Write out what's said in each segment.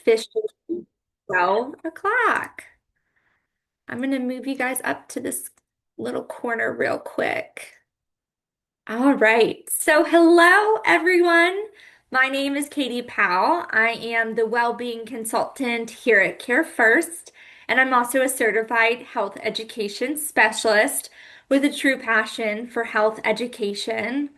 officially 12 o'clock. I'm going to move you guys up to this little corner real quick. All right. So, hello, everyone. My name is Katie Powell. I am the well-being consultant here at Care First, and I'm also a certified health education specialist with a true passion for health education.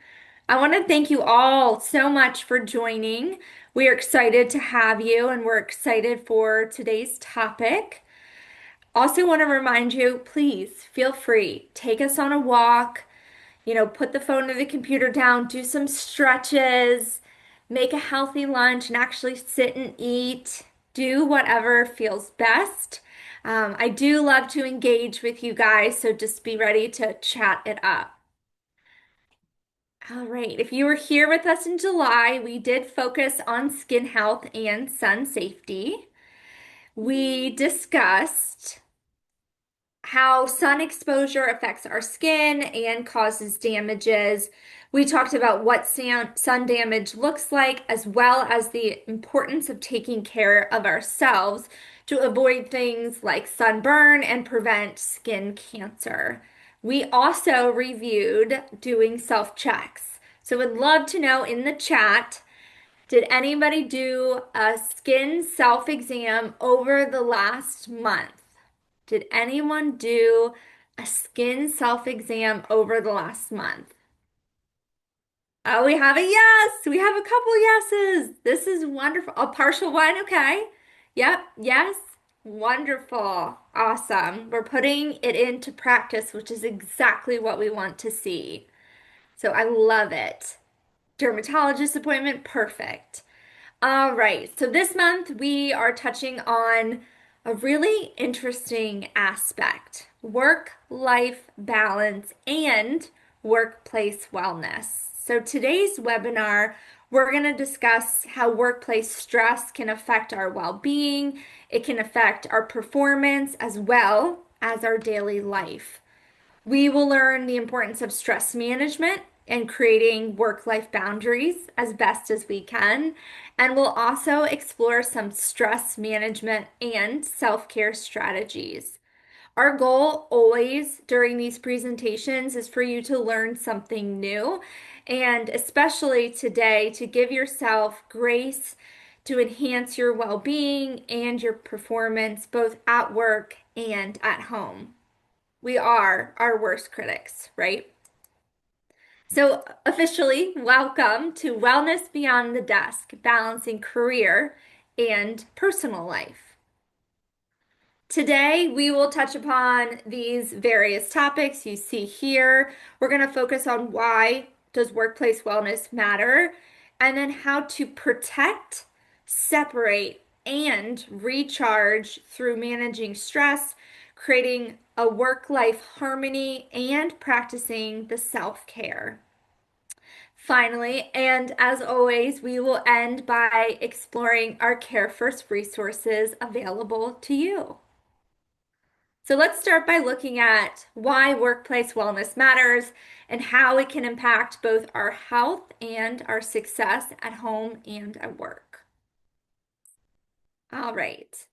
I want to thank you all so much for joining. We are excited to have you, and we're excited for today's topic. Also, want to remind you, please feel free, take us on a walk, put the phone or the computer down, do some stretches, make a healthy lunch, and actually sit and eat. Do whatever feels best. I do love to engage with you guys, so just be ready to chat it up. All right, if you were here with us in July, we did focus on skin health and sun safety. We discussed how sun exposure affects our skin and causes damages. We talked about what sun damage looks like, as well as the importance of taking care of ourselves to avoid things like sunburn and prevent skin cancer. We also reviewed doing self-checks. So would love to know in the chat, did anybody do a skin self-exam over the last month? Did anyone do a skin self-exam over the last month? Oh, we have a yes. We have a couple yeses. This is wonderful. A partial one, okay. Yep, yes. Wonderful. Awesome. We're putting it into practice, which is exactly what we want to see. So I love it. Dermatologist appointment, perfect. All right, so this month we are touching on a really interesting aspect, work-life balance and workplace wellness. So today's webinar, we're going to discuss how workplace stress can affect our well-being, it can affect our performance as well as our daily life. We will learn the importance of stress management and creating work-life boundaries as best as we can. And we'll also explore some stress management and self-care strategies. Our goal always during these presentations is for you to learn something new, and especially today to give yourself grace to enhance your well-being and your performance both at work and at home. We are our worst critics, right? So, officially, welcome to Wellness Beyond the Desk, balancing career and personal life. Today, we will touch upon these various topics you see here. We're going to focus on why does workplace wellness matter, and then how to protect, separate, and recharge through managing stress, creating a work-life harmony, and practicing the self-care. Finally, and as always, we will end by exploring our Care First resources available to you. So let's start by looking at why workplace wellness matters and how it can impact both our health and our success at home and at work. All right.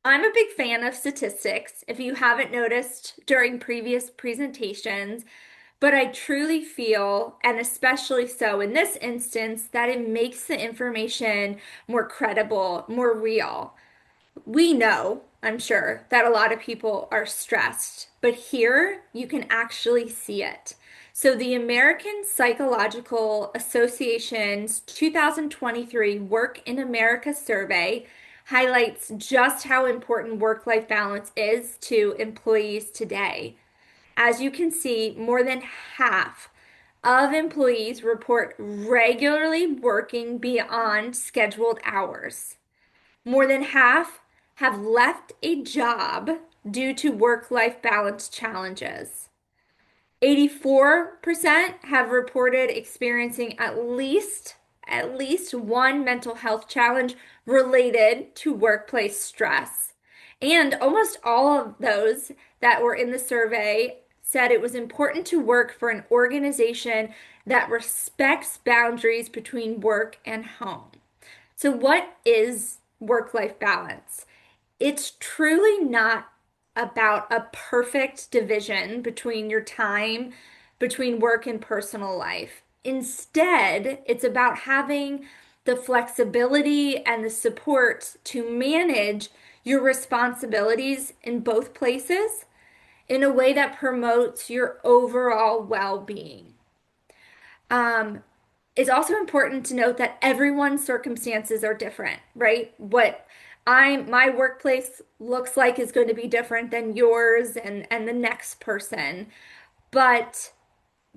I'm a big fan of statistics, if you haven't noticed during previous presentations, but I truly feel, and especially so in this instance, that it makes the information more credible, more real. We know, I'm sure, that a lot of people are stressed, but here you can actually see it. So, the American Psychological Association's 2023 Work in America survey highlights just how important work-life balance is to employees today. As you can see, more than half of employees report regularly working beyond scheduled hours. More than half have left a job due to work-life balance challenges. 84% have reported experiencing at least one mental health challenge related to workplace stress. And almost all of those that were in the survey said it was important to work for an organization that respects boundaries between work and home. So what is work-life balance. It's truly not about a perfect division between your time between work and personal life. Instead, it's about having the flexibility and the support to manage your responsibilities in both places in a way that promotes your overall well-being. Um, it's also important to note that everyone's circumstances are different, right? What my workplace looks like is going to be different than yours and the next person. But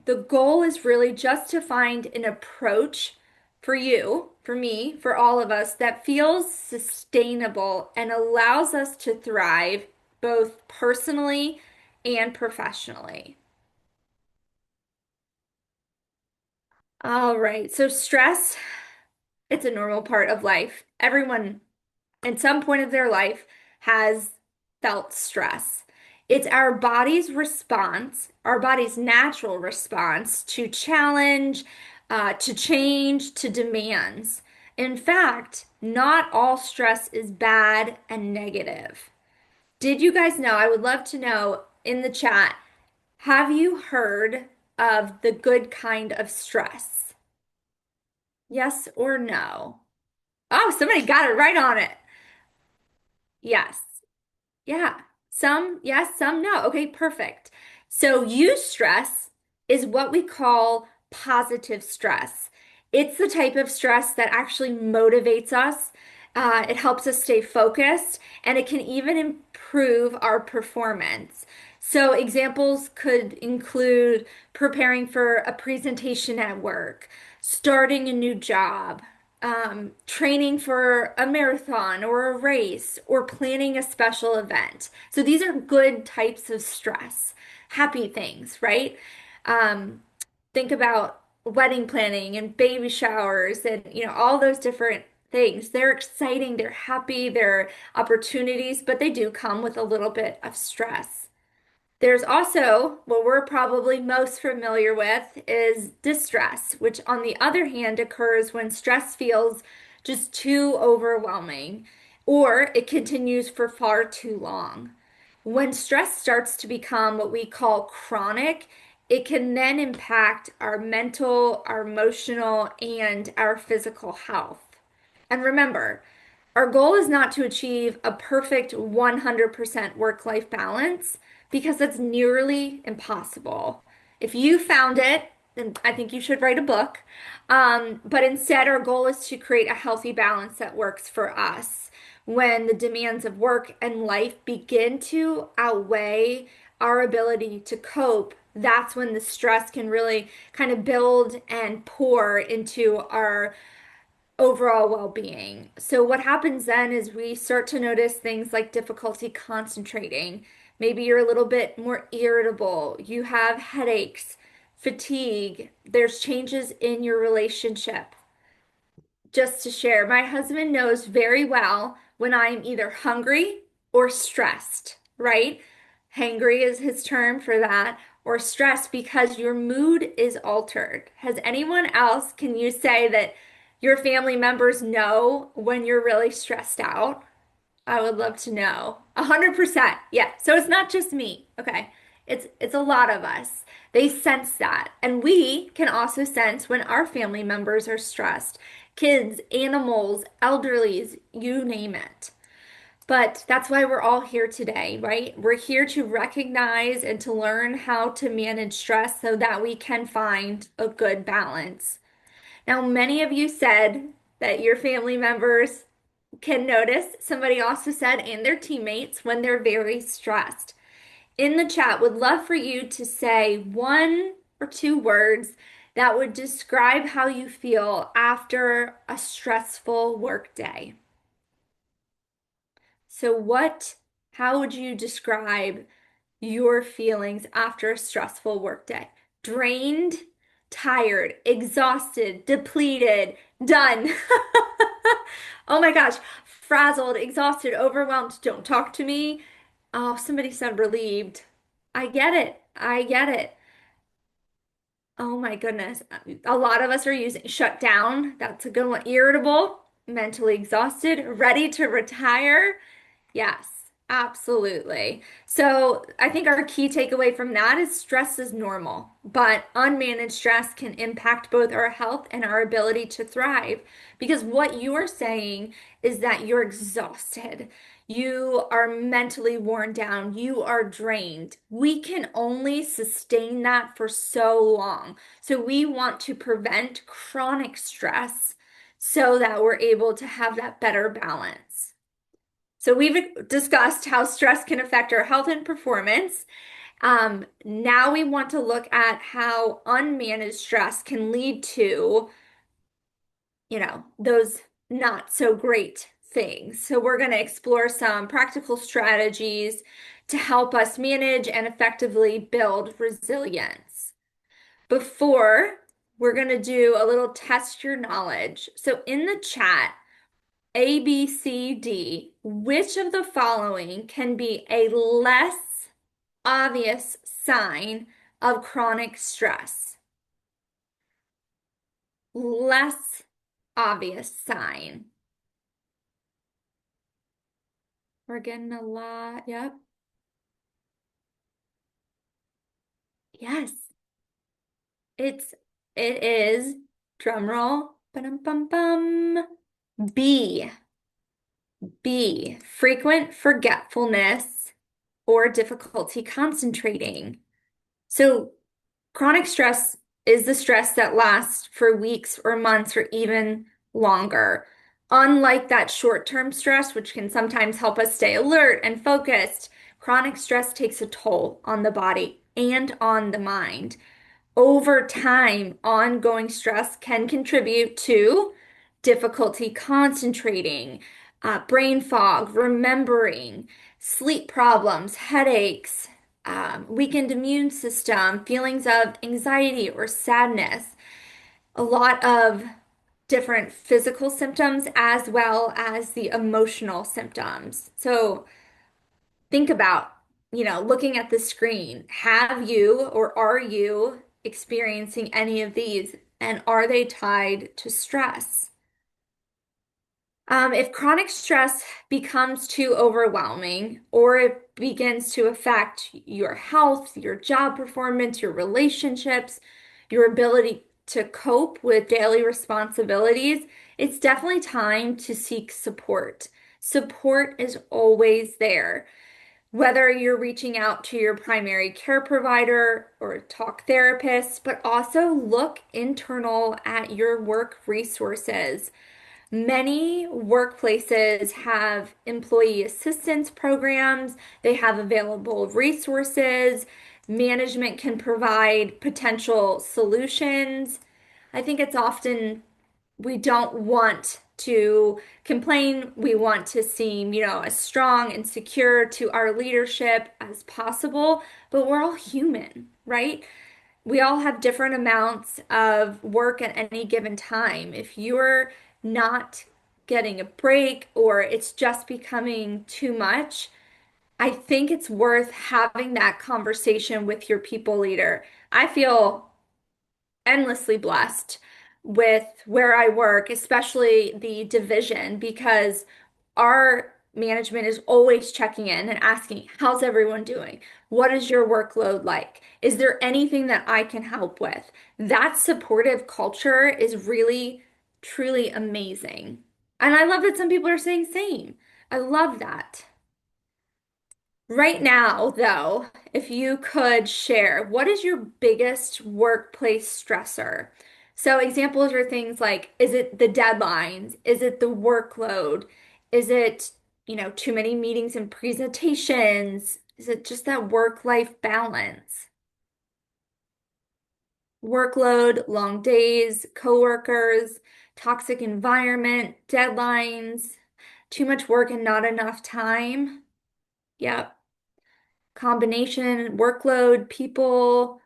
the goal is really just to find an approach for you, for me, for all of us that feels sustainable and allows us to thrive both personally and professionally. All right. So stress, it's a normal part of life. Everyone at some point of their life has felt stress. It's our body's response, our body's natural response to challenge, to change, to demands. In fact, not all stress is bad and negative. Did you guys know? I would love to know in the chat, have you heard of the good kind of stress? Yes or no? Oh, somebody got it right on it. Yes. Yeah. Some yes, some no. Okay, perfect. So eustress is what we call positive stress. It's the type of stress that actually motivates us. It helps us stay focused, and it can even improve our performance. So examples could include preparing for a presentation at work, starting a new job, training for a marathon or a race, or planning a special event. So these are good types of stress, happy things, right? Um, think about wedding planning and baby showers and all those different things. They're exciting, they're happy, they're opportunities, but they do come with a little bit of stress. There's also what we're probably most familiar with is distress, which on the other hand occurs when stress feels just too overwhelming or it continues for far too long. When stress starts to become what we call chronic, it can then impact our mental, our emotional, and our physical health. And remember, our goal is not to achieve a perfect 100% work-life balance because that's nearly impossible. If you found it, then I think you should write a book. But instead, our goal is to create a healthy balance that works for us. When the demands of work and life begin to outweigh our ability to cope, that's when the stress can really kind of build and pour into our overall well-being. So what happens then is we start to notice things like difficulty concentrating. Maybe you're a little bit more irritable. You have headaches, fatigue. There's changes in your relationship. Just to share, my husband knows very well when I am either hungry or stressed, right? Hangry is his term for that, or stressed because your mood is altered. Has anyone else, can you say that your family members know when you're really stressed out? I would love to know. 100%. Yeah. So it's not just me. Okay. It's a lot of us. They sense that. And we can also sense when our family members are stressed. Kids, animals, elderlies, you name it. But that's why we're all here today, right? We're here to recognize and to learn how to manage stress so that we can find a good balance. Now, many of you said that your family members can notice, somebody also said, and their teammates when they're very stressed. In the chat, would love for you to say one or two words that would describe how you feel after a stressful work day. So how would you describe your feelings after a stressful workday? Drained, tired, exhausted, depleted, done. Oh my gosh, frazzled, exhausted, overwhelmed. Don't talk to me. Oh, somebody said relieved. I get it. I get it. Oh my goodness. A lot of us are using shut down. That's a good one. Irritable. mentally exhausted, ready to retire. Yes, absolutely. So I think our key takeaway from that is stress is normal, but unmanaged stress can impact both our health and our ability to thrive. Because what you are saying is that you're exhausted, you are mentally worn down, you are drained. We can only sustain that for so long. So we want to prevent chronic stress so that we're able to have that better balance. So we've discussed how stress can affect our health and performance. Now we want to look at how unmanaged stress can lead to, those not so great things. So we're going to explore some practical strategies to help us manage and effectively build resilience. Before, we're going to do a little test your knowledge. So in the chat, A, B, C, D, which of the following can be a less obvious sign of chronic stress? Less obvious sign. We're getting a lot. Yep. Yes. It's it is drum roll. Ba-dum-bum-bum. B. B. Frequent forgetfulness or difficulty concentrating. So chronic stress is the stress that lasts for weeks or months or even longer. Unlike that short-term stress, which can sometimes help us stay alert and focused, chronic stress takes a toll on the body and on the mind. Over time, ongoing stress can contribute to difficulty concentrating, brain fog, remembering, sleep problems, headaches, weakened immune system, feelings of anxiety or sadness, a lot of different physical symptoms as well as the emotional symptoms. So think about, looking at the screen. Have you or are you experiencing any of these? And are they tied to stress? If chronic stress becomes too overwhelming or it begins to affect your health, your job performance, your relationships, your ability to cope with daily responsibilities, it's definitely time to seek support. Support is always there. Whether you're reaching out to your primary care provider or talk therapist, but also look internal at your work resources. Many workplaces have employee assistance programs, they have available resources, management can provide potential solutions. I think it's often we don't want to complain. We want to seem, as strong and secure to our leadership as possible, but we're all human, right? We all have different amounts of work at any given time. If you're not getting a break or it's just becoming too much, I think it's worth having that conversation with your people leader. I feel endlessly blessed with where I work, especially the division, because our management is always checking in and asking, how's everyone doing? What is your workload like? Is there anything that I can help with? That supportive culture is really, truly amazing. And I love that some people are saying same. I love that. Right now, though, if you could share, what is your biggest workplace stressor? So examples are things like, is it the deadlines? Is it the workload? Is it, too many meetings and presentations? Is it just that work-life balance? Workload, long days, coworkers, toxic environment, deadlines, too much work and not enough time. Yep. Combination, workload, people.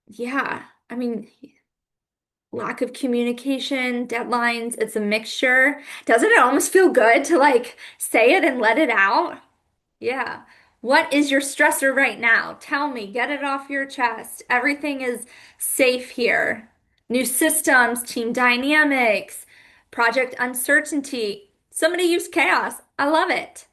Yeah. I mean, lack of communication, deadlines, it's a mixture. Doesn't it almost feel good to like say it and let it out? Yeah. What is your stressor right now? Tell me, get it off your chest. Everything is safe here. New systems, team dynamics, Project uncertainty. Somebody used chaos. I love it.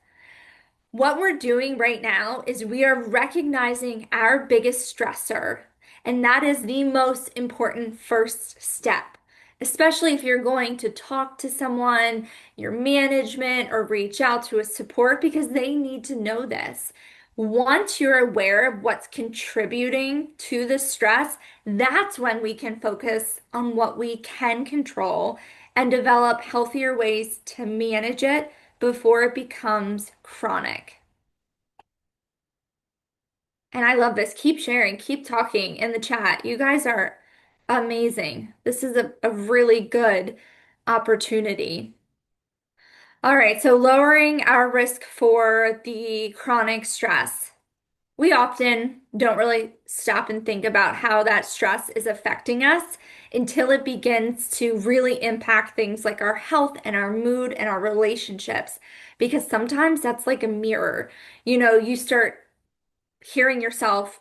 What we're doing right now is we are recognizing our biggest stressor, and that is the most important first step, especially if you're going to talk to someone, your management, or reach out to a support because they need to know this. Once you're aware of what's contributing to the stress, that's when we can focus on what we can control and develop healthier ways to manage it before it becomes chronic. And I love this. Keep sharing, keep talking in the chat. You guys are amazing. This is a really good opportunity. All right, so lowering our risk for the chronic stress. We often don't really stop and think about how that stress is affecting us until it begins to really impact things like our health and our mood and our relationships. Because sometimes that's like a mirror. You start hearing yourself,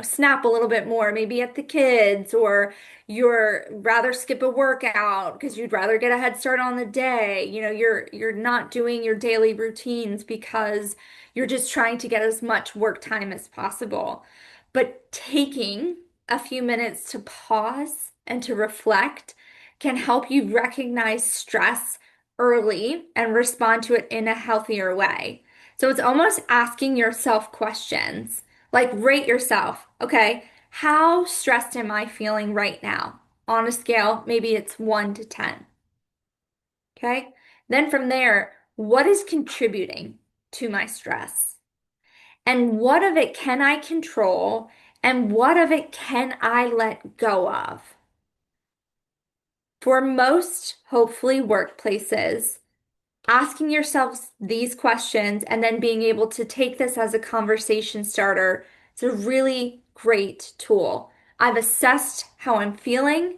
snap a little bit more, maybe at the kids, or you're rather skip a workout because you'd rather get a head start on the day. You're not doing your daily routines because you're just trying to get as much work time as possible. But taking a few minutes to pause and to reflect can help you recognize stress early and respond to it in a healthier way. So it's almost asking yourself questions, like rate yourself. Okay, how stressed am I feeling right now? On a scale, maybe it's 1 to 10. Okay, then from there, what is contributing to my stress? And what of it can I control? And what of it can I let go of? For most, hopefully, workplaces, asking yourselves these questions and then being able to take this as a conversation starter, it's a really great tool. I've assessed how I'm feeling.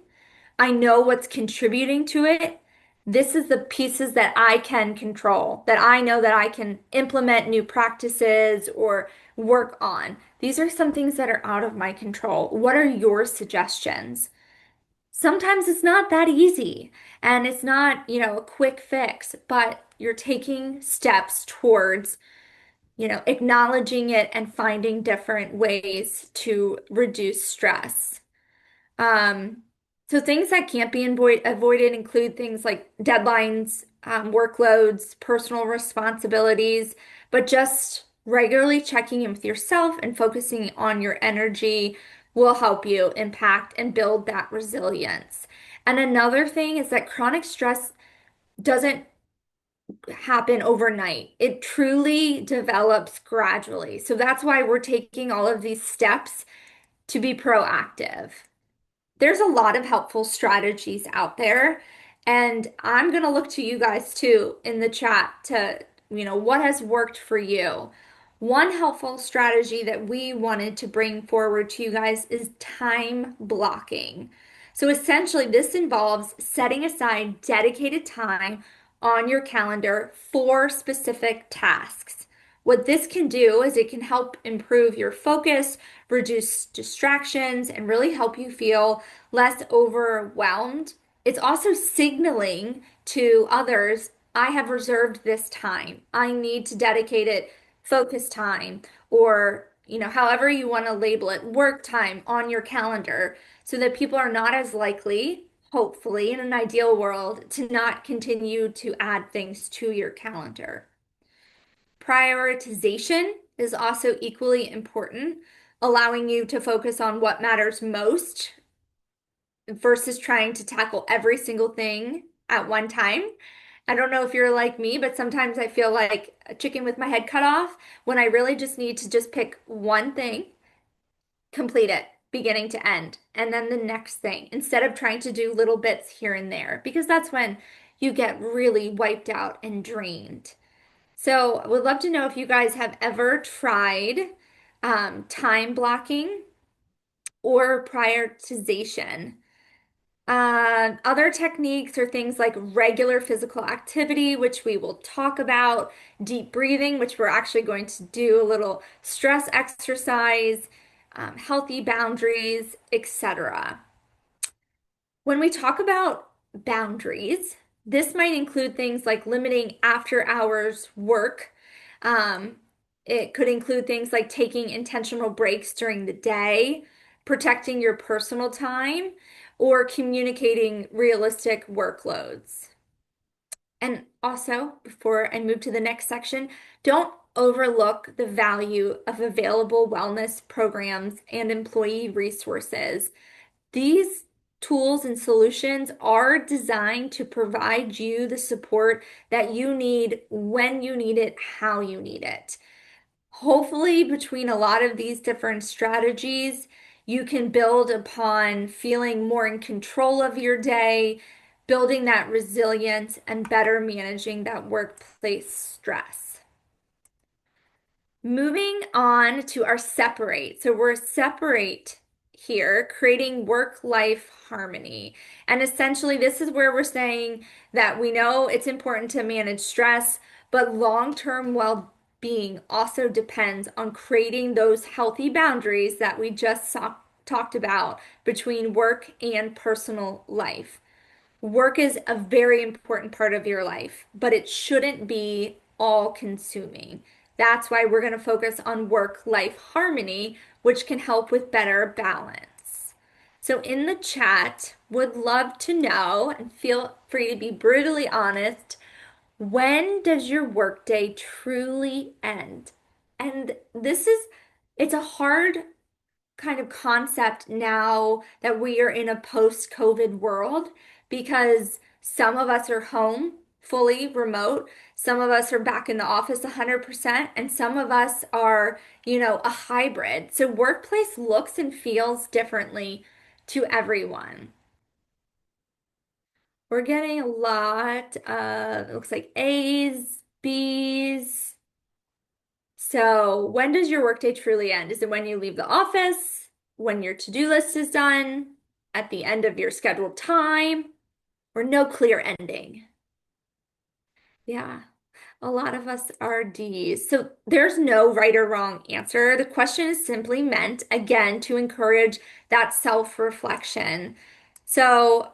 I know what's contributing to it. This is the pieces that I can control, that I know that I can implement new practices or work on. These are some things that are out of my control. What are your suggestions? Sometimes it's not that easy and it's not, a quick fix, but you're taking steps towards, acknowledging it and finding different ways to reduce stress. Um, so things that can't be avoided include things like deadlines, workloads, personal responsibilities, but just regularly checking in with yourself and focusing on your energy will help you impact and build that resilience. And another thing is that chronic stress doesn't happen overnight. It truly develops gradually. So that's why we're taking all of these steps to be proactive. There's a lot of helpful strategies out there, and I'm going to look to you guys too in the chat to, what has worked for you. One helpful strategy that we wanted to bring forward to you guys is time blocking. So essentially, this involves setting aside dedicated time on your calendar for specific tasks. What this can do is it can help improve your focus, reduce distractions, and really help you feel less overwhelmed. It's also signaling to others, I have reserved this time. I need to dedicate it focus time or, however you want to label it, work time on your calendar so that people are not as likely, hopefully, in an ideal world, to not continue to add things to your calendar. Prioritization is also equally important, allowing you to focus on what matters most versus trying to tackle every single thing at one time. I don't know if you're like me, but sometimes I feel like a chicken with my head cut off when I really just need to just pick one thing, complete it, beginning to end, and then the next thing, instead of trying to do little bits here and there, because that's when you get really wiped out and drained. So I would love to know if you guys have ever tried time blocking or prioritization. Other techniques are things like regular physical activity, which we will talk about, deep breathing, which we're actually going to do a little stress exercise, healthy boundaries, etc. When we talk about boundaries, This might include things like limiting after hours work. Um, it could include things like taking intentional breaks during the day, protecting your personal time, or communicating realistic workloads. And also, before I move to the next section, don't overlook the value of available wellness programs and employee resources. These tools and solutions are designed to provide you the support that you need when you need it, how you need it. Hopefully, between a lot of these different strategies, you can build upon feeling more in control of your day, building that resilience, and better managing that workplace stress. Moving on to our separate. So we're separate here, creating work-life harmony. And essentially, this is where we're saying that we know it's important to manage stress, but long-term well-being also depends on creating those healthy boundaries that we just talked about between work and personal life. Work is a very important part of your life, but it shouldn't be all consuming. That's why we're going to focus on work-life harmony, which can help with better balance. So in the chat, would love to know, and feel free to be brutally honest, when does your workday truly end? And it's a hard kind of concept now that we are in a post-COVID world because some of us are home fully remote, some of us are back in the office 100%, and some of us are, a hybrid. So workplace looks and feels differently to everyone. We're getting a lot of, it looks like A's, B's. So, when does your workday truly end? Is it when you leave the office, when your to-do list is done, at the end of your scheduled time, or no clear ending? Yeah, a lot of us are D's. So, there's no right or wrong answer. The question is simply meant, again, to encourage that self-reflection. So,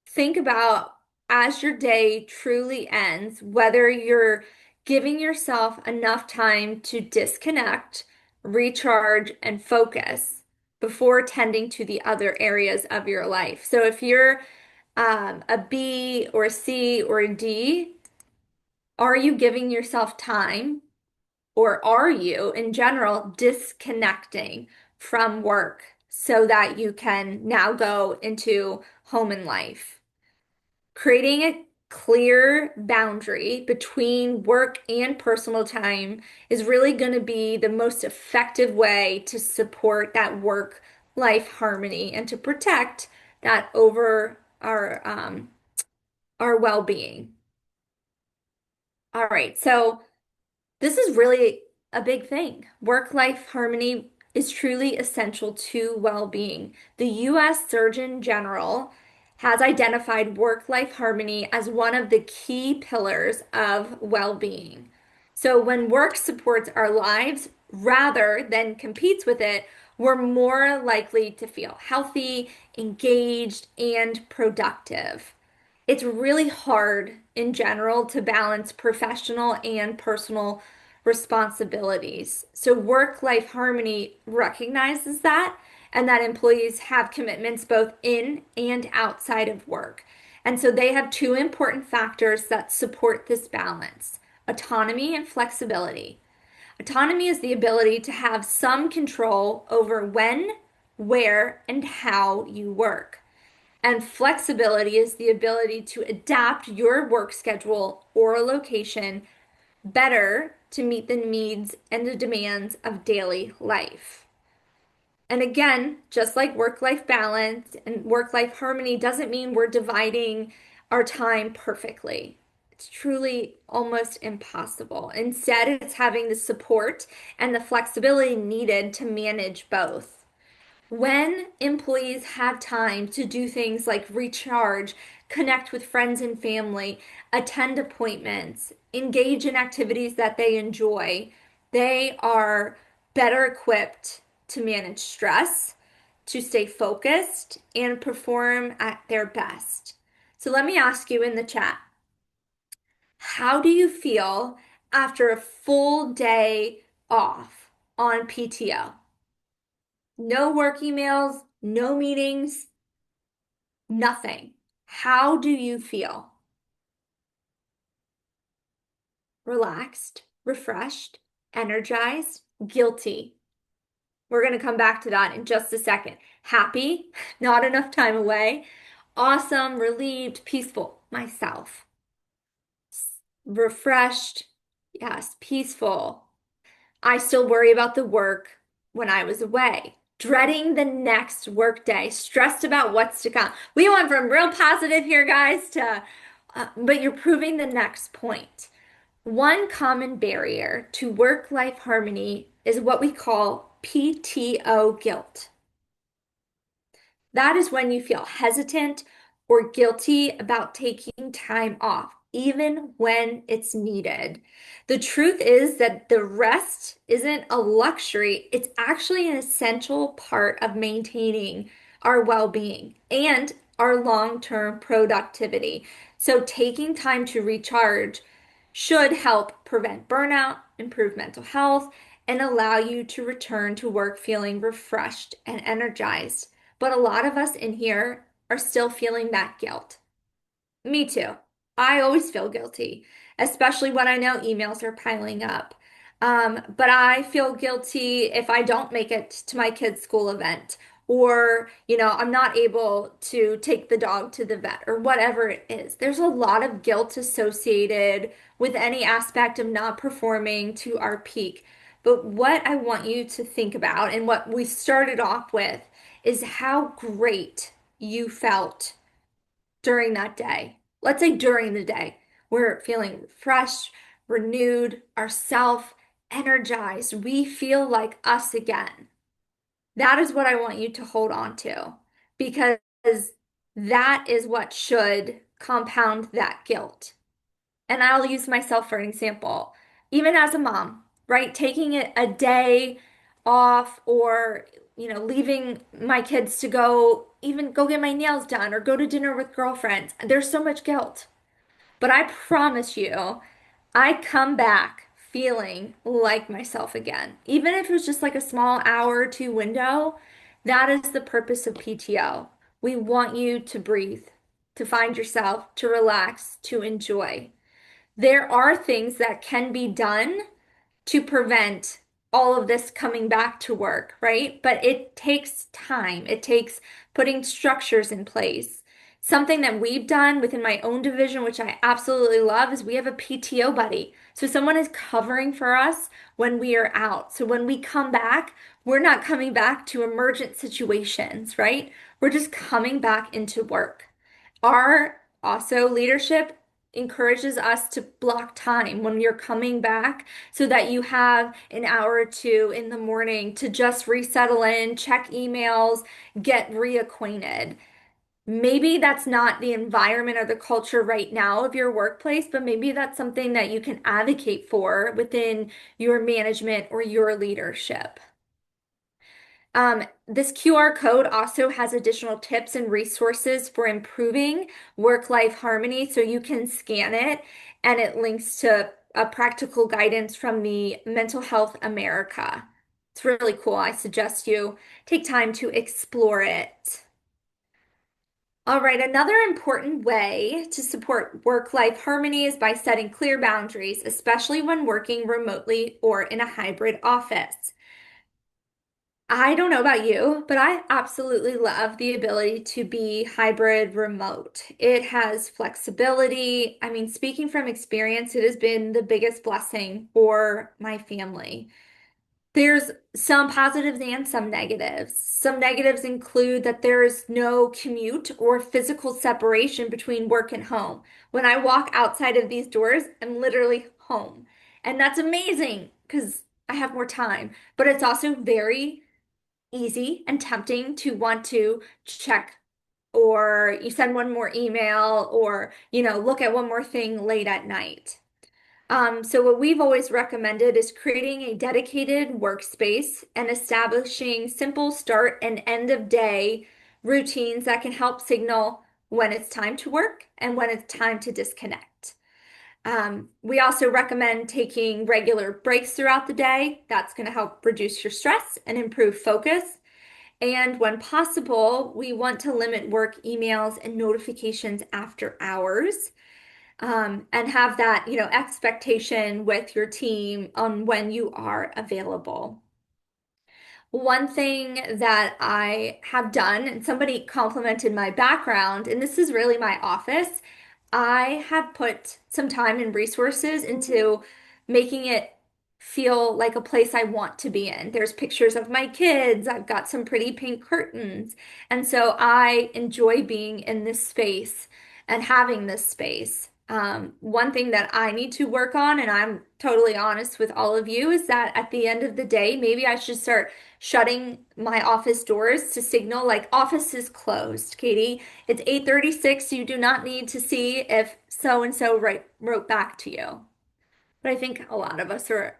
think about as your day truly ends, whether you're giving yourself enough time to disconnect, recharge, and focus before tending to the other areas of your life. So if you're a B or a C or a D, are you giving yourself time or are you, in general, disconnecting from work so that you can now go into home and life? Creating a clear boundary between work and personal time is really going to be the most effective way to support that work-life harmony and to protect that over our well-being. All right, so this is really a big thing. Work-life harmony is truly essential to well-being. The U.S. Surgeon General has identified work-life harmony as one of the key pillars of well-being. So when work supports our lives rather than competes with it, we're more likely to feel healthy, engaged, and productive. It's really hard in general to balance professional and personal responsibilities. So work-life harmony recognizes that and that employees have commitments both in and outside of work. And so they have two important factors that support this balance: autonomy and flexibility. Autonomy is the ability to have some control over when, where, and how you work. And flexibility is the ability to adapt your work schedule or location better to meet the needs and the demands of daily life. And again, just like work-life balance and work-life harmony doesn't mean we're dividing our time perfectly. It's truly almost impossible. Instead, it's having the support and the flexibility needed to manage both. When employees have time to do things like recharge, connect with friends and family, attend appointments, engage in activities that they enjoy, they are better equipped to manage stress, to stay focused, and perform at their best. So let me ask you in the chat, how do you feel after a full day off on PTO? No work emails, no meetings, nothing. How do you feel? Relaxed, refreshed, energized, guilty. We're going to come back to that in just a second. Happy, not enough time away. Awesome, relieved, peaceful, myself. Refreshed, yes, peaceful. I still worry about the work when I was away. Dreading the next work day, stressed about what's to come. We went from real positive here, guys, to, but you're proving the next point. One common barrier to work-life harmony is what we call PTO guilt. That is when you feel hesitant or guilty about taking time off, even when it's needed. The truth is that the rest isn't a luxury, it's actually an essential part of maintaining our well-being and our long-term productivity. So, taking time to recharge should help prevent burnout, improve mental health, and allow you to return to work feeling refreshed and energized. But a lot of us in here are still feeling that guilt. Me too. I always feel guilty, especially when I know emails are piling up. But I feel guilty if I don't make it to my kid's school event, or, I'm not able to take the dog to the vet, or whatever it is. There's a lot of guilt associated with any aspect of not performing to our peak. But what I want you to think about, and what we started off with, is how great you felt during that day. Let's say during the day, we're feeling refreshed, renewed, ourself, energized. We feel like us again. That is what I want you to hold on to, because that is what should compound that guilt. And I'll use myself for an example. Even as a mom, right? Taking a day off, or, leaving my kids to go, even go get my nails done or go to dinner with girlfriends. There's so much guilt. But I promise you, I come back feeling like myself again. Even if it was just like a small hour or two window, that is the purpose of PTO. We want you to breathe, to find yourself, to relax, to enjoy. There are things that can be done to prevent all of this coming back to work, right? But it takes time. It takes putting structures in place. Something that we've done within my own division, which I absolutely love, is we have a PTO buddy. So someone is covering for us when we are out. So when we come back, we're not coming back to emergent situations, right? We're just coming back into work. Our also leadership encourages us to block time when you're coming back so that you have an hour or two in the morning to just resettle in, check emails, get reacquainted. Maybe that's not the environment or the culture right now of your workplace, but maybe that's something that you can advocate for within your management or your leadership. This QR code also has additional tips and resources for improving work-life harmony, so you can scan it and it links to a practical guidance from the Mental Health America. It's really cool. I suggest you take time to explore it. All right, another important way to support work-life harmony is by setting clear boundaries, especially when working remotely or in a hybrid office. I don't know about you, but I absolutely love the ability to be hybrid remote. It has flexibility. I mean, speaking from experience, it has been the biggest blessing for my family. There's some positives and some negatives. Some negatives include that there is no commute or physical separation between work and home. When I walk outside of these doors, I'm literally home. And that's amazing because I have more time, but it's also very easy and tempting to want to check, or you send one more email, or look at one more thing late at night. So what we've always recommended is creating a dedicated workspace and establishing simple start and end of day routines that can help signal when it's time to work and when it's time to disconnect. We also recommend taking regular breaks throughout the day. That's going to help reduce your stress and improve focus. And when possible, we want to limit work emails and notifications after hours, and have that, expectation with your team on when you are available. One thing that I have done, and somebody complimented my background, and this is really my office, I have put some time and resources into making it feel like a place I want to be in. There's pictures of my kids, I've got some pretty pink curtains, and so I enjoy being in this space and having this space. One thing that I need to work on, and I'm totally honest with all of you, is that at the end of the day, maybe I should start shutting my office doors to signal like office is closed, Katie. It's 8:36. You do not need to see if so and so wrote back to you. But I think a lot of us are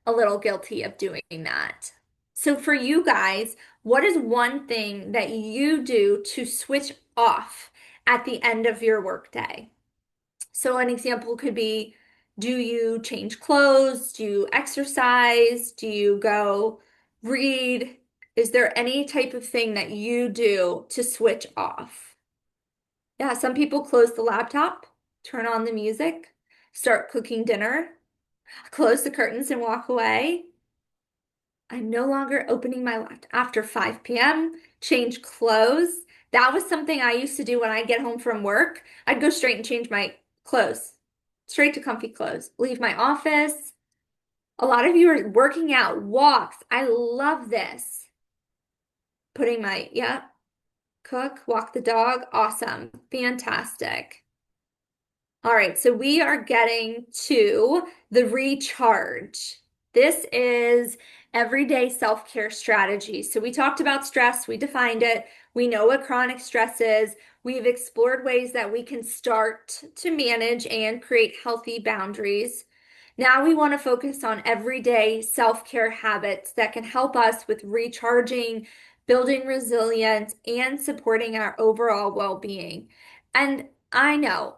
a little guilty of doing that. So for you guys, what is one thing that you do to switch off at the end of your workday? So an example could be, do you change clothes? Do you exercise? Do you go read? Is there any type of thing that you do to switch off? Yeah, some people close the laptop, turn on the music, start cooking dinner, close the curtains and walk away. I'm no longer opening my laptop after 5 p.m., change clothes. That was something I used to do when I get home from work. I'd go straight and change my clothes, straight to comfy clothes, leave my office. A lot of you are working out, walks. I love this. Putting my, yeah, cook, walk the dog. Awesome. Fantastic. All right, so we are getting to the recharge. This is everyday self-care strategy. So we talked about stress, we defined it, we know what chronic stress is, we've explored ways that we can start to manage and create healthy boundaries. Now we want to focus on everyday self-care habits that can help us with recharging, building resilience, and supporting our overall well-being. And I know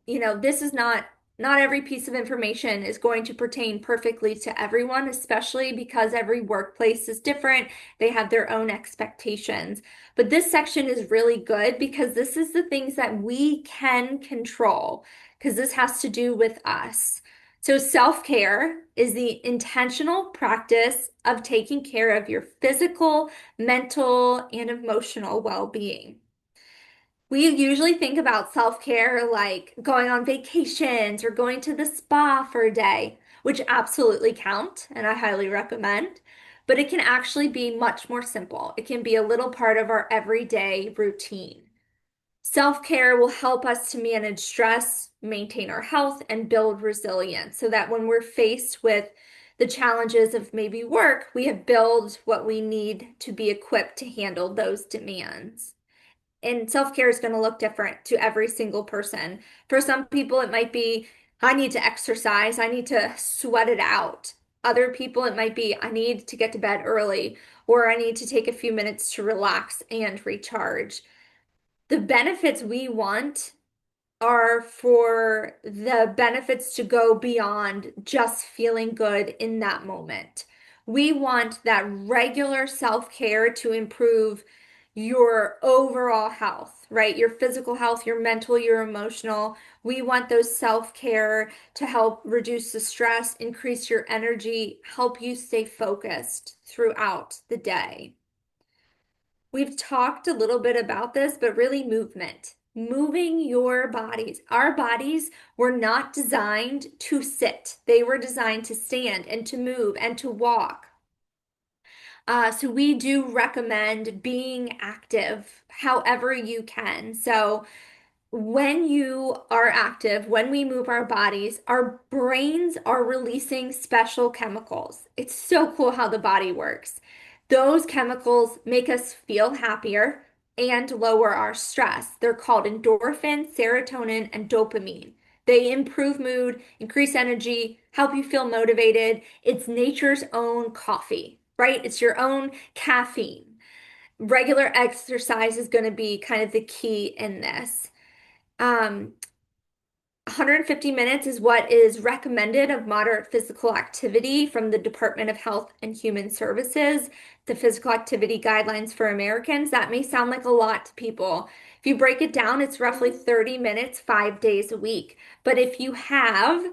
this is not every piece of information is going to pertain perfectly to everyone, especially because every workplace is different. They have their own expectations. But this section is really good because this is the things that we can control, because this has to do with us. So self-care is the intentional practice of taking care of your physical, mental, and emotional well-being. We usually think about self-care like going on vacations or going to the spa for a day, which absolutely count and I highly recommend. But it can actually be much more simple. It can be a little part of our everyday routine. Self-care will help us to manage stress, maintain our health, and build resilience so that when we're faced with the challenges of maybe work, we have built what we need to be equipped to handle those demands. And self-care is going to look different to every single person. For some people, it might be, I need to exercise, I need to sweat it out. Other people, it might be, I need to get to bed early, or I need to take a few minutes to relax and recharge. The benefits we want are for the benefits to go beyond just feeling good in that moment. We want that regular self-care to improve your overall health, right? Your physical health, your mental, your emotional. We want those self-care to help reduce the stress, increase your energy, help you stay focused throughout the day. We've talked a little bit about this, but really movement. Moving your bodies. Our bodies were not designed to sit. They were designed to stand and to move and to walk. So we do recommend being active however you can. So when you are active, when we move our bodies, our brains are releasing special chemicals. It's so cool how the body works. Those chemicals make us feel happier and lower our stress. They're called endorphin, serotonin, and dopamine. They improve mood, increase energy, help you feel motivated. It's nature's own coffee, right? It's your own caffeine. Regular exercise is going to be kind of the key in this. 150 minutes is what is recommended of moderate physical activity from the Department of Health and Human Services, the physical activity guidelines for Americans. That may sound like a lot to people. If you break it down, it's roughly 30 minutes, 5 days a week. But if you have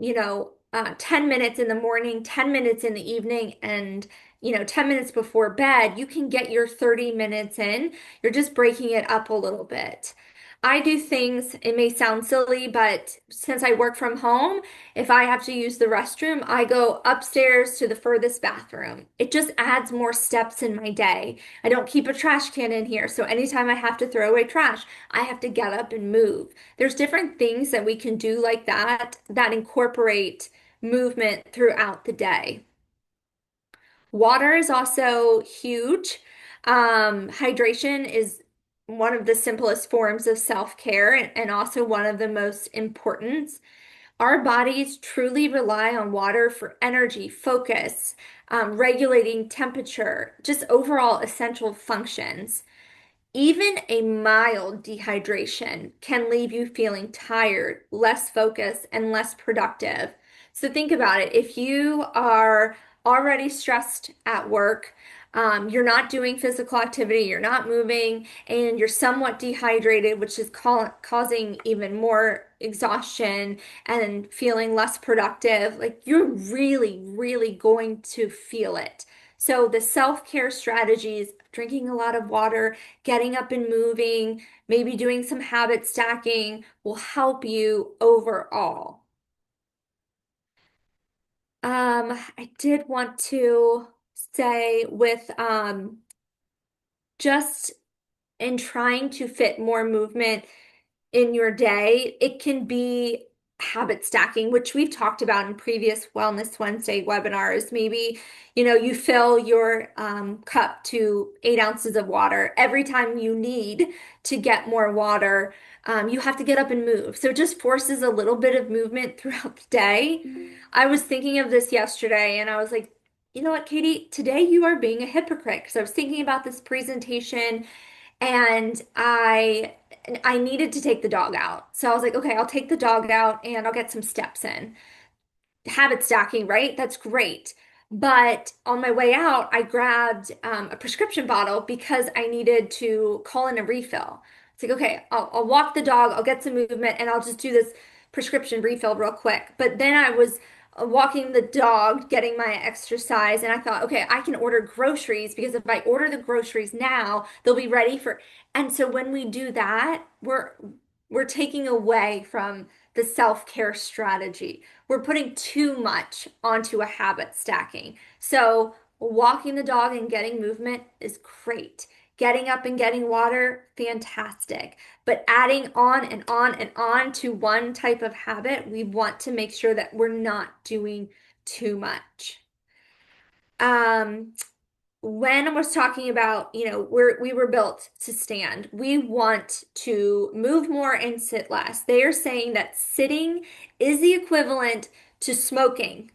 10 minutes in the morning, 10 minutes in the evening, and 10 minutes before bed, you can get your 30 minutes in. You're just breaking it up a little bit. I do things, it may sound silly, but since I work from home, if I have to use the restroom, I go upstairs to the furthest bathroom. It just adds more steps in my day. I don't keep a trash can in here, so anytime I have to throw away trash, I have to get up and move. There's different things that we can do like that that incorporate movement throughout the day. Water is also huge. Hydration is one of the simplest forms of self-care and also one of the most important. Our bodies truly rely on water for energy, focus, regulating temperature, just overall essential functions. Even a mild dehydration can leave you feeling tired, less focused, and less productive. So think about it. If you are already stressed at work, you're not doing physical activity, you're not moving, and you're somewhat dehydrated, which is causing even more exhaustion and feeling less productive, like you're really, really going to feel it. So the self-care strategies, drinking a lot of water, getting up and moving, maybe doing some habit stacking will help you overall. I did want to say with just in trying to fit more movement in your day, it can be habit stacking, which we've talked about in previous Wellness Wednesday webinars. Maybe, you fill your cup to 8 ounces of water. Every time you need to get more water, you have to get up and move. So it just forces a little bit of movement throughout the day. I was thinking of this yesterday and I was like, you know what, Katie, today you are being a hypocrite because I was thinking about this presentation and I needed to take the dog out. So I was like, okay, I'll take the dog out and I'll get some steps in. Habit stacking, right? That's great. But on my way out, I grabbed a prescription bottle because I needed to call in a refill. It's like, okay, I'll walk the dog, I'll get some movement, and I'll just do this prescription refill real quick. But then I was walking the dog, getting my exercise, and I thought, okay, I can order groceries because if I order the groceries now, they'll be ready for. And so when we do that, we're taking away from the self-care strategy. We're putting too much onto a habit stacking. So walking the dog and getting movement is great. Getting up and getting water, fantastic. But adding on and on and on to one type of habit, we want to make sure that we're not doing too much. Um, when I was talking about, we were built to stand. We want to move more and sit less. They are saying that sitting is the equivalent to smoking.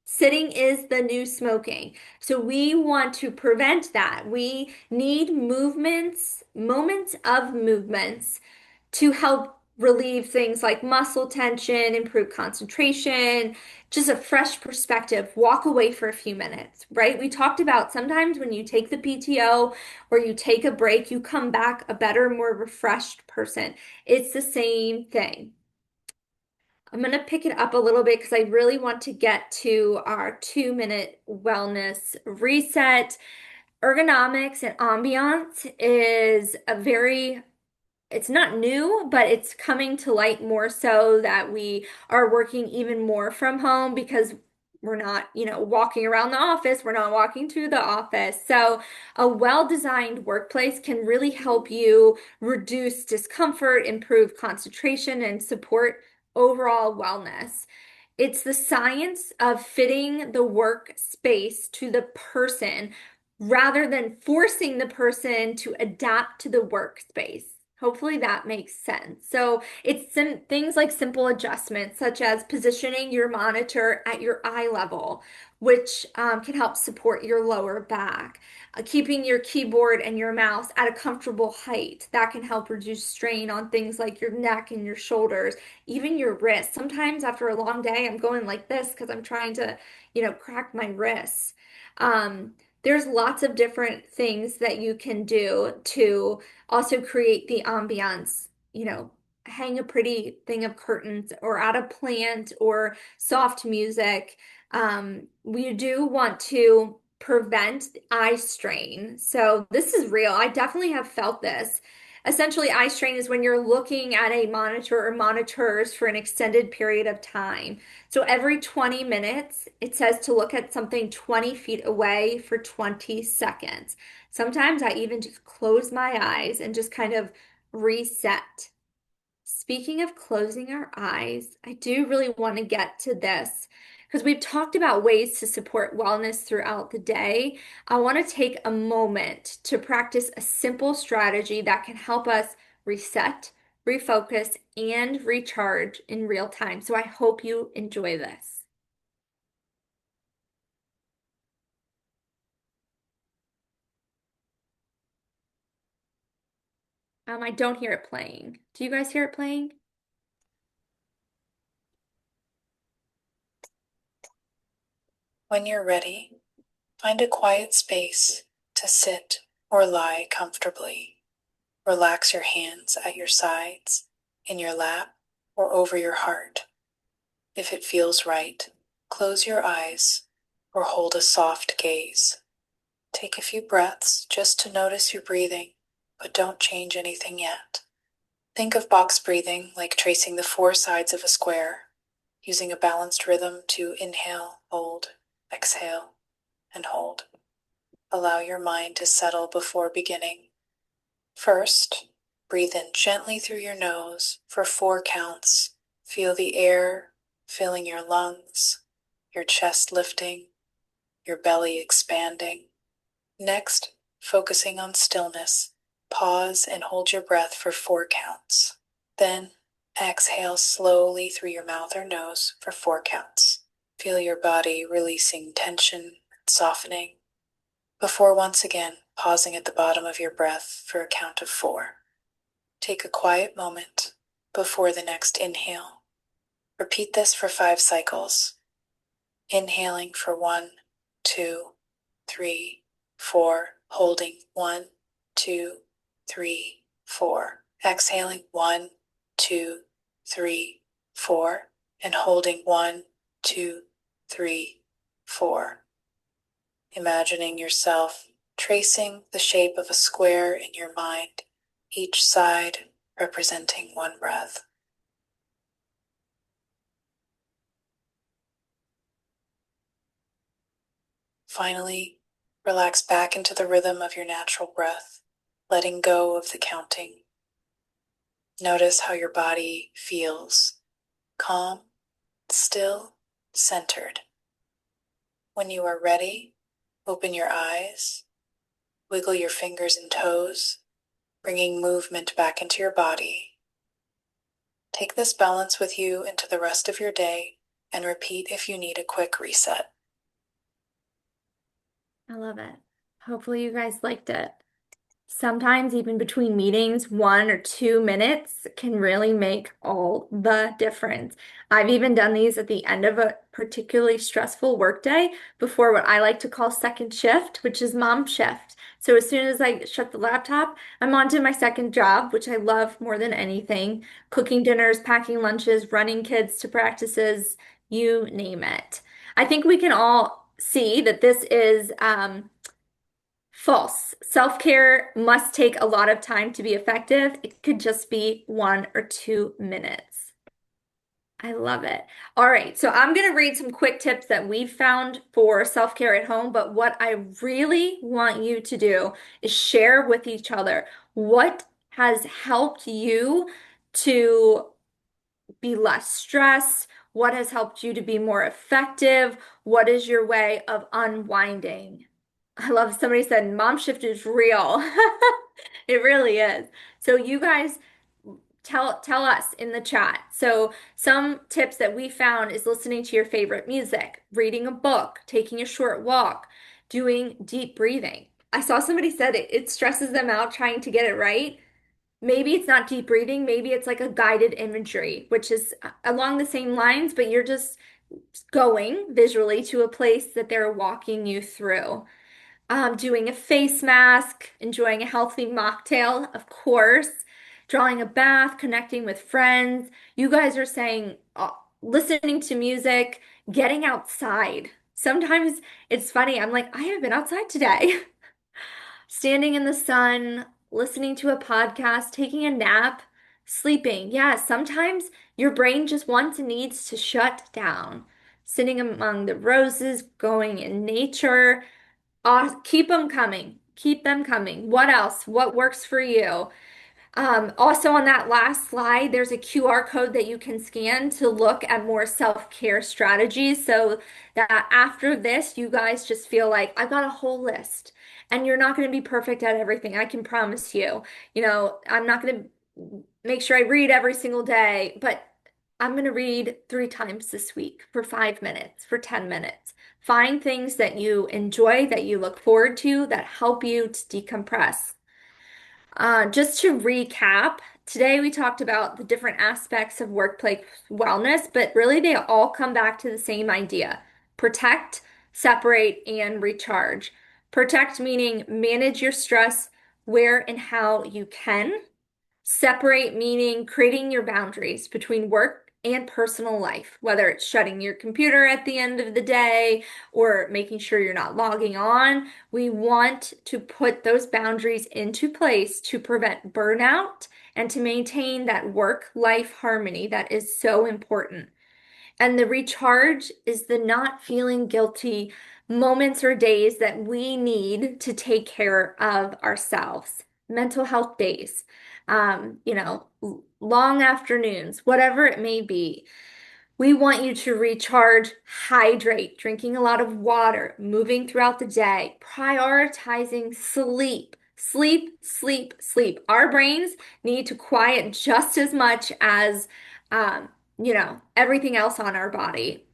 Sitting is the new smoking. So we want to prevent that. We need movements, moments of movements to help relieve things like muscle tension, improve concentration, just a fresh perspective. Walk away for a few minutes, right? We talked about sometimes when you take the PTO or you take a break, you come back a better, more refreshed person. It's the same thing. I'm going to pick it up a little bit because I really want to get to our 2-minute wellness reset. Ergonomics and ambiance is it's not new, but it's coming to light more so that we are working even more from home because we're not, walking around the office. We're not walking to the office. So a well-designed workplace can really help you reduce discomfort, improve concentration, and support overall wellness. It's the science of fitting the workspace to the person rather than forcing the person to adapt to the workspace. Hopefully that makes sense. So it's things like simple adjustments, such as positioning your monitor at your eye level, which can help support your lower back. Keeping your keyboard and your mouse at a comfortable height. That can help reduce strain on things like your neck and your shoulders, even your wrists. Sometimes after a long day, I'm going like this because I'm trying to, crack my wrists. There's lots of different things that you can do to also create the ambiance, hang a pretty thing of curtains or add a plant or soft music. We do want to prevent eye strain. So this is real. I definitely have felt this. Essentially, eye strain is when you're looking at a monitor or monitors for an extended period of time. So every 20 minutes, it says to look at something 20 feet away for 20 seconds. Sometimes I even just close my eyes and just kind of reset. Speaking of closing our eyes, I do really want to get to this because we've talked about ways to support wellness throughout the day. I want to take a moment to practice a simple strategy that can help us reset, refocus, and recharge in real time. So I hope you enjoy this. I don't hear it playing. Do you guys hear it playing? When you're ready, find a quiet space to sit or lie comfortably. Relax your hands at your sides, in your lap, or over your heart. If it feels right, close your eyes or hold a soft gaze. Take a few breaths just to notice your breathing, but don't change anything yet. Think of box breathing like tracing the four sides of a square, using a balanced rhythm to inhale, hold, exhale, and hold. Allow your mind to settle before beginning. First, breathe in gently through your nose for 4 counts. Feel the air filling your lungs, your chest lifting, your belly expanding. Next, focusing on stillness, pause and hold your breath for 4 counts. Then, exhale slowly through your mouth or nose for 4 counts. Feel your body releasing tension and softening before once again pausing at the bottom of your breath for a count of 4. Take a quiet moment before the next inhale. Repeat this for 5 cycles. Inhaling for 1, 2, 3, 4. Holding 1, 2, 3, 4. Exhaling 1, 2, 3, 4. And holding 1, 2, 3, 4. Imagining yourself tracing the shape of a square in your mind, each side representing 1 breath. Finally, relax back into the rhythm of your natural breath, letting go of the counting. Notice how your body feels, calm, still, centered. When you are ready, open your eyes, wiggle your fingers and toes, bringing movement back into your body. Take this balance with you into the rest of your day and repeat if you need a quick reset. I love it. Hopefully you guys liked it. Sometimes, even between meetings, 1 or 2 minutes can really make all the difference. I've even done these at the end of a particularly stressful workday before what I like to call second shift, which is mom shift. So, as soon as I shut the laptop, I'm on to my second job, which I love more than anything, cooking dinners, packing lunches, running kids to practices, you name it. I think we can all see that this is false. Self-care must take a lot of time to be effective. It could just be 1 or 2 minutes. I love it. All right, so I'm going to read some quick tips that we've found for self-care at home, but what I really want you to do is share with each other what has helped you to be less stressed, what has helped you to be more effective, what is your way of unwinding. I love somebody said mom shift is real. It really is. So you guys tell us in the chat. So some tips that we found is listening to your favorite music, reading a book, taking a short walk, doing deep breathing. I saw somebody said it stresses them out trying to get it right. Maybe it's not deep breathing, maybe it's like a guided imagery, which is along the same lines, but you're just going visually to a place that they're walking you through. Doing a face mask, enjoying a healthy mocktail, of course, drawing a bath, connecting with friends. You guys are saying listening to music, getting outside. Sometimes it's funny. I'm like, I haven't been outside today. Standing in the sun, listening to a podcast, taking a nap, sleeping. Yeah, sometimes your brain just wants and needs to shut down. Sitting among the roses, going in nature. Keep them coming. Keep them coming. What else? What works for you? Also on that last slide, there's a QR code that you can scan to look at more self-care strategies so that after this, you guys just feel like I've got a whole list. And you're not going to be perfect at everything, I can promise you. I'm not going to make sure I read every single day, but I'm going to read 3 times this week for 5 minutes, for 10 minutes. Find things that you enjoy, that you look forward to, that help you to decompress. Just to recap, today we talked about the different aspects of workplace wellness, but really they all come back to the same idea: protect, separate, and recharge. Protect meaning manage your stress where and how you can. Separate meaning creating your boundaries between work and personal life, whether it's shutting your computer at the end of the day or making sure you're not logging on. We want to put those boundaries into place to prevent burnout and to maintain that work-life harmony that is so important. And the recharge is the not feeling guilty moments or days that we need to take care of ourselves. Mental health days, long afternoons, whatever it may be. We want you to recharge, hydrate, drinking a lot of water, moving throughout the day, prioritizing sleep. Sleep, sleep, sleep. Our brains need to quiet just as much as, everything else on our body.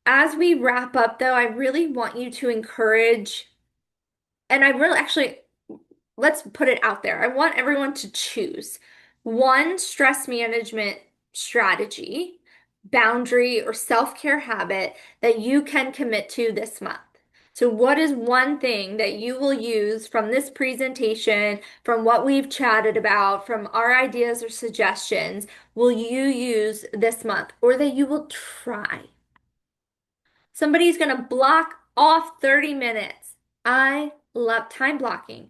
As we wrap up, though, I really want you to encourage, and I really actually, let's put it out there. I want everyone to choose one stress management strategy, boundary, or self-care habit that you can commit to this month. So, what is one thing that you will use from this presentation, from what we've chatted about, from our ideas or suggestions, will you use this month, or that you will try? Somebody's going to block off 30 minutes. I love time blocking.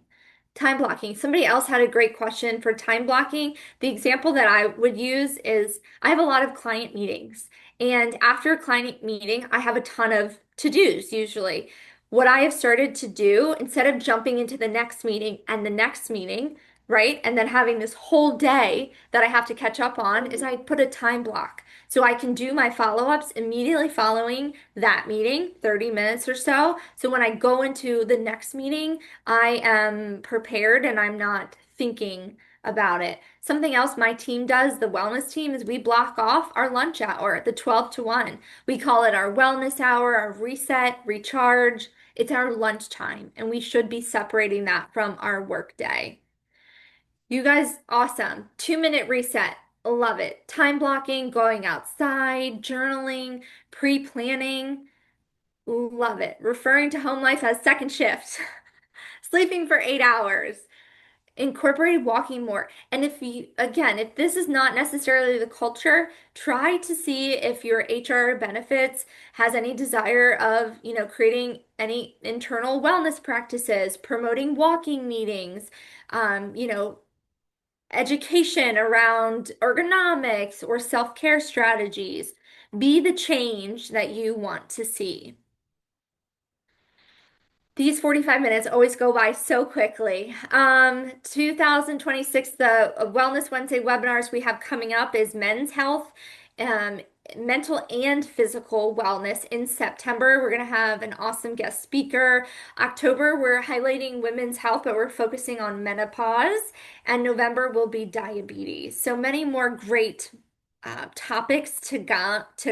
Time blocking. Somebody else had a great question for time blocking. The example that I would use is I have a lot of client meetings, and after a client meeting, I have a ton of to-dos usually. What I have started to do, instead of jumping into the next meeting and the next meeting, right, and then having this whole day that I have to catch up on, is I put a time block. So I can do my follow-ups immediately following that meeting, 30 minutes or so. So when I go into the next meeting, I am prepared and I'm not thinking about it. Something else my team does, the wellness team, is we block off our lunch hour, the 12 to 1. We call it our wellness hour, our reset, recharge. It's our lunch time, and we should be separating that from our work day. You guys, awesome. 2 minute reset. Love it. Time blocking, going outside, journaling, pre-planning. Love it. Referring to home life as second shift. Sleeping for 8 hours. Incorporate walking more. And if this is not necessarily the culture, try to see if your HR benefits has any desire of, creating any internal wellness practices, promoting walking meetings, um, you know, education around ergonomics or self-care strategies. Be the change that you want to see. These 45 minutes always go by so quickly. 2026, the Wellness Wednesday webinars we have coming up is men's health. mental and physical wellness in September. We're going to have an awesome guest speaker. October, we're highlighting women's health, but we're focusing on menopause. And November will be diabetes. So many more great topics to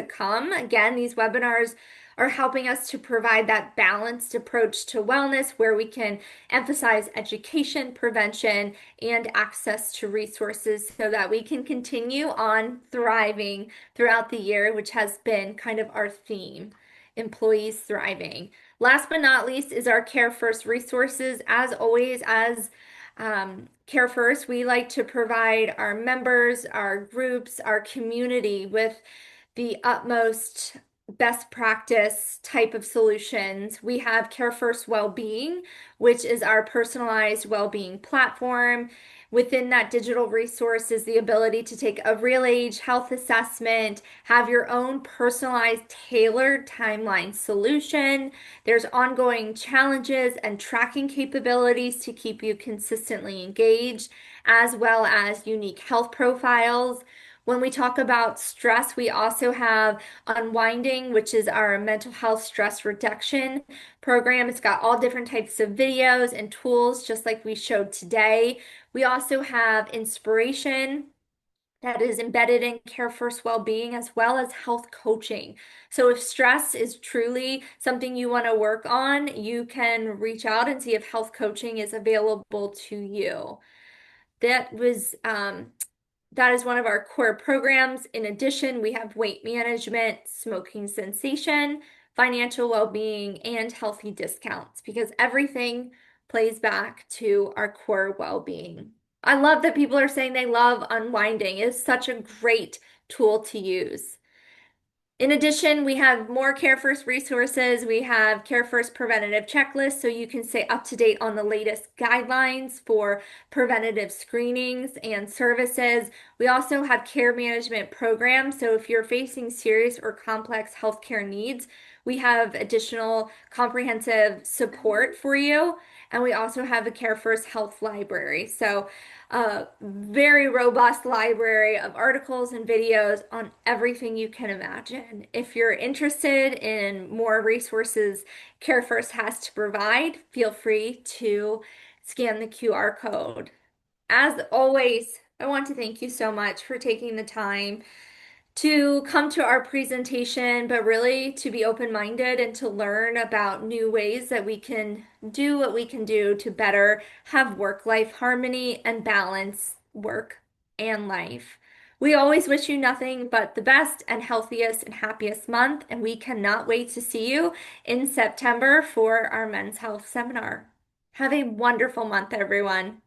come. Again, these webinars are helping us to provide that balanced approach to wellness where we can emphasize education, prevention, and access to resources so that we can continue on thriving throughout the year, which has been kind of our theme, employees thriving. Last but not least is our Care First resources. As always, as Care First, we like to provide our members, our groups, our community with the utmost best practice type of solutions. We have Care First Wellbeing, which is our personalized well-being platform. Within that digital resource is the ability to take a real age health assessment, have your own personalized, tailored timeline solution. There's ongoing challenges and tracking capabilities to keep you consistently engaged, as well as unique health profiles. When we talk about stress, we also have Unwinding, which is our mental health stress reduction program. It's got all different types of videos and tools, just like we showed today. We also have Inspiration that is embedded in Care First Wellbeing, as well as health coaching. So if stress is truly something you want to work on, you can reach out and see if health coaching is available to you. That was that is one of our core programs. In addition, we have weight management, smoking cessation, financial well-being, and healthy discounts because everything plays back to our core well-being. I love that people are saying they love unwinding. It's such a great tool to use. In addition, we have more Care First resources. We have Care First preventative checklists so you can stay up to date on the latest guidelines for preventative screenings and services. We also have care management programs. So if you're facing serious or complex healthcare needs, we have additional comprehensive support for you. And we also have a Care First Health Library. So a very robust library of articles and videos on everything you can imagine. If you're interested in more resources Care First has to provide, feel free to scan the QR code. As always, I want to thank you so much for taking the time to come to our presentation, but really to be open-minded and to learn about new ways that we can do what we can do to better have work-life harmony and balance work and life. We always wish you nothing but the best and healthiest and happiest month, and we cannot wait to see you in September for our Men's Health Seminar. Have a wonderful month, everyone.